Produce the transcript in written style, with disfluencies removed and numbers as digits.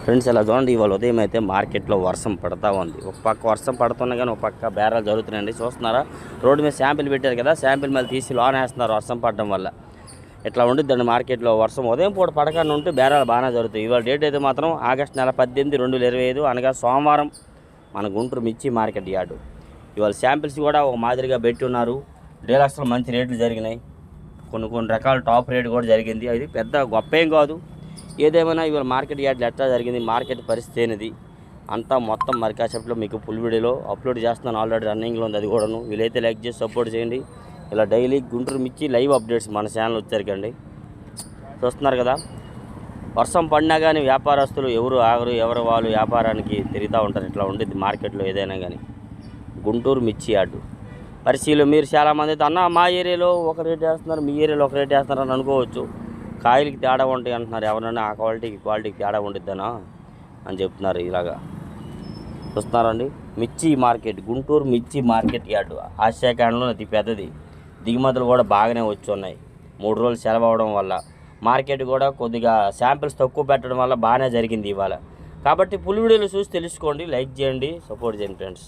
Friends ఇలా చూడండి, ఇవాళ ఉదయం అయితే మార్కెట్లో వర్షం పడతా ఉంది. ఒక పక్క వర్షం పడుతున్నా కానీ ఒక పక్క బేరాలు జరుగుతున్నాయండి. చూస్తున్నారా, రోడ్డు మీద శాంపిల్ పెట్టారు కదా, శాంపిల్ మీద తీసి లోన్ వేస్తున్నారు వర్షం పడడం వల్ల. ఇట్లా ఉండిద్దండి మార్కెట్లో. వర్షం ఉదయం పూట పడకుండా ఉంటే బేరాలు బాగానే జరుగుతాయి. ఇవాళ డేట్ అయితే మాత్రం ఆగస్టు నెల 18, 2025 అనగా సోమవారం మన గుంటూరు మిర్చి మార్కెట్ యార్డు. ఇవాళ శాంపిల్స్ కూడా ఒక మాదిరిగా పెట్టి ఉన్నారు. డీలక్స్లో మంచి రేట్లు జరిగినాయి. కొన్ని రకాల టాప్ రేట్ కూడా జరిగింది. అది పెద్ద గొప్ప ఏం కాదు. ఏదేమైనా ఇవాళ మార్కెట్ యార్డ్లో ఎట్లా జరిగింది, మార్కెట్ పరిస్థితి అనేది అంతా మొత్తం మరి కాసేపట్లో మీకు ఫుల్ వీడియోలో అప్లోడ్ చేస్తున్నాను. ఆల్రెడీ రన్నింగ్లో ఉంది అది కూడాను. వీలైతే లైక్ చేసి సపోర్ట్ చేయండి. ఇలా డైలీ గుంటూరు మిర్చి లైవ్ అప్డేట్స్ మన ఛానల్ వచ్చారికండి. చూస్తున్నారు కదా, వర్షం పడినా కానీ వ్యాపారస్తులు ఎవరు ఆగరు, ఎవరు వాళ్ళు వ్యాపారానికి తిరుగుతూ ఉంటారు. ఇట్లా ఉండేది మార్కెట్లో ఏదైనా కానీ. గుంటూరు మిర్చి యార్డు పరిశీలన. మీరు చాలామంది అయితే అన్న మా ఏరియాలో ఒక రేట్ వేస్తున్నారు, మీ ఏరియాలో ఒక రేట్ వేస్తున్నారు అని అనుకోవచ్చు. కాయలకి తేడా ఉంటాయి అంటున్నారు. ఎవరన్నా ఆ క్వాలిటీకి తేడా ఉండిద్దనా అని చెప్తున్నారు. ఇలాగా చూస్తున్నారండి, మిర్చి మార్కెట్, గుంటూరు మిర్చి మార్కెట్ యార్డు ఆసియాఖండంలో అతి పెద్దది. దిగుమతులు కూడా బాగానే వచ్చి ఉన్నాయి. 3 రోజులు సెలవు అవ్వడం వల్ల మార్కెట్ కూడా కొద్దిగా శాంపిల్స్ తక్కువ పెట్టడం వల్ల బాగానే జరిగింది ఇవాళ. కాబట్టి ఫుల్ వీడియోలు చూసి తెలుసుకోండి, లైక్ చేయండి, సపోర్ట్ చేయండి ఫ్రెండ్స్.